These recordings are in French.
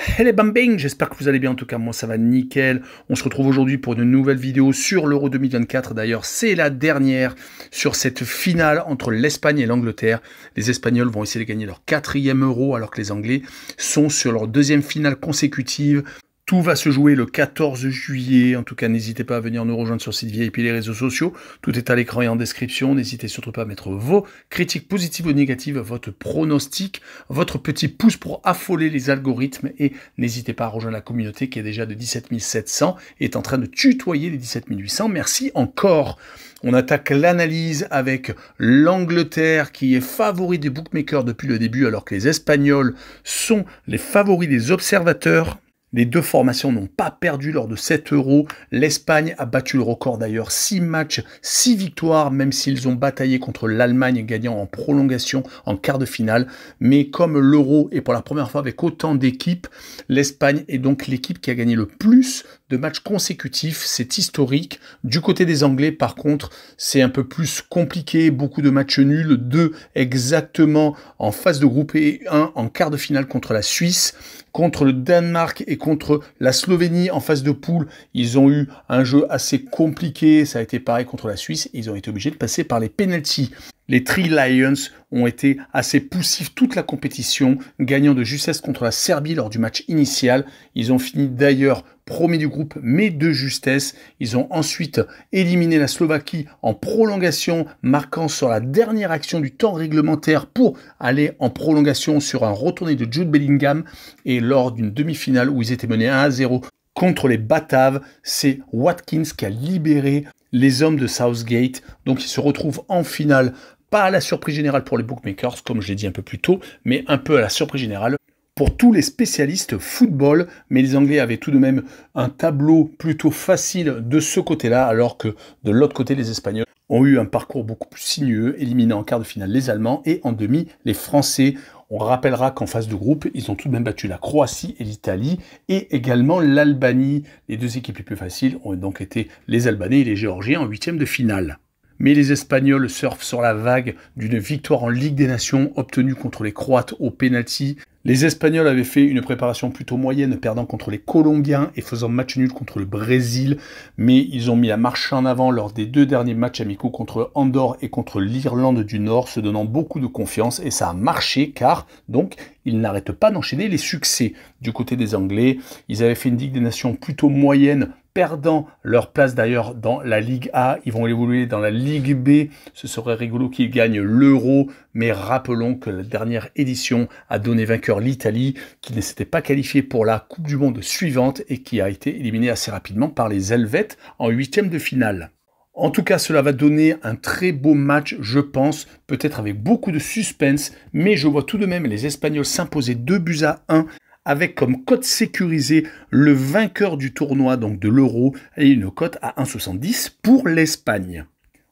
Hey les bambing, j'espère que vous allez bien, en tout cas moi ça va nickel. On se retrouve aujourd'hui pour une nouvelle vidéo sur l'Euro 2024. D'ailleurs c'est la dernière sur cette finale entre l'Espagne et l'Angleterre. Les Espagnols vont essayer de gagner leur 4e Euro alors que les Anglais sont sur leur 2e finale consécutive. Tout va se jouer le 14 juillet. En tout cas, n'hésitez pas à venir nous rejoindre sur site VIP et les réseaux sociaux. Tout est à l'écran et en description. N'hésitez surtout pas à mettre vos critiques positives ou négatives, votre pronostic, votre petit pouce pour affoler les algorithmes. Et n'hésitez pas à rejoindre la communauté qui est déjà de 17 700 et est en train de tutoyer les 17 800. Merci encore. On attaque l'analyse avec l'Angleterre qui est favori des bookmakers depuis le début alors que les Espagnols sont les favoris des observateurs. Les deux formations n'ont pas perdu lors de 7 Euro. L'Espagne a battu le record d'ailleurs, 6 matchs, 6 victoires, même s'ils ont bataillé contre l'Allemagne, gagnant en prolongation en quart de finale. Mais comme l'Euro est pour la première fois avec autant d'équipes, l'Espagne est donc l'équipe qui a gagné le plus de matchs consécutifs. C'est historique. Du côté des Anglais, par contre, c'est un peu plus compliqué. Beaucoup de matchs nuls, 2 exactement en phase de groupe et 1 en quart de finale contre la Suisse. Contre le Danemark et contre la Slovénie en phase de poule, ils ont eu un jeu assez compliqué. Ça a été pareil contre la Suisse. Ils ont été obligés de passer par les pénaltys. Les Three Lions ont été assez poussifs toute la compétition, gagnant de justesse contre la Serbie lors du match initial. Ils ont fini d'ailleurs premier du groupe, mais de justesse. Ils ont ensuite éliminé la Slovaquie en prolongation, marquant sur la dernière action du temps réglementaire pour aller en prolongation sur un retourné de Jude Bellingham. Et lors d'une demi-finale où ils étaient menés 1-0 contre les Bataves, c'est Watkins qui a libéré les hommes de Southgate. Donc ils se retrouvent en finale. Pas à la surprise générale pour les bookmakers, comme je l'ai dit un peu plus tôt, mais un peu à la surprise générale pour tous les spécialistes football. Mais les Anglais avaient tout de même un tableau plutôt facile de ce côté-là, alors que de l'autre côté, les Espagnols ont eu un parcours beaucoup plus sinueux, éliminant en quart de finale les Allemands et en demi les Français. On rappellera qu'en phase de groupe, ils ont tout de même battu la Croatie et l'Italie et également l'Albanie. Les deux équipes les plus faciles ont donc été les Albanais et les Géorgiens en 8e de finale. Mais les Espagnols surfent sur la vague d'une victoire en Ligue des Nations obtenue contre les Croates au pénalty. Les Espagnols avaient fait une préparation plutôt moyenne, perdant contre les Colombiens et faisant match nul contre le Brésil. Mais ils ont mis la marche en avant lors des 2 derniers matchs amicaux contre Andorre et contre l'Irlande du Nord, se donnant beaucoup de confiance. Et ça a marché car, donc, ils n'arrêtent pas d'enchaîner les succès. Du côté des Anglais, ils avaient fait une Ligue des Nations plutôt moyenne, perdant leur place d'ailleurs dans la Ligue A. Ils vont évoluer dans la Ligue B. Ce serait rigolo qu'ils gagnent l'Euro. Mais rappelons que la dernière édition a donné vainqueur l'Italie, qui ne s'était pas qualifiée pour la Coupe du Monde suivante et qui a été éliminée assez rapidement par les Helvètes en 8e de finale. En tout cas, cela va donner un très beau match, je pense, peut-être avec beaucoup de suspense, mais je vois tout de même les Espagnols s'imposer 2-1 avec comme cote sécurisée le vainqueur du tournoi, donc de l'Euro, et une cote à 1,70 pour l'Espagne.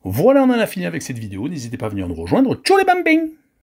Voilà, on en a fini avec cette vidéo. N'hésitez pas à venir nous rejoindre. Ciao les bambins!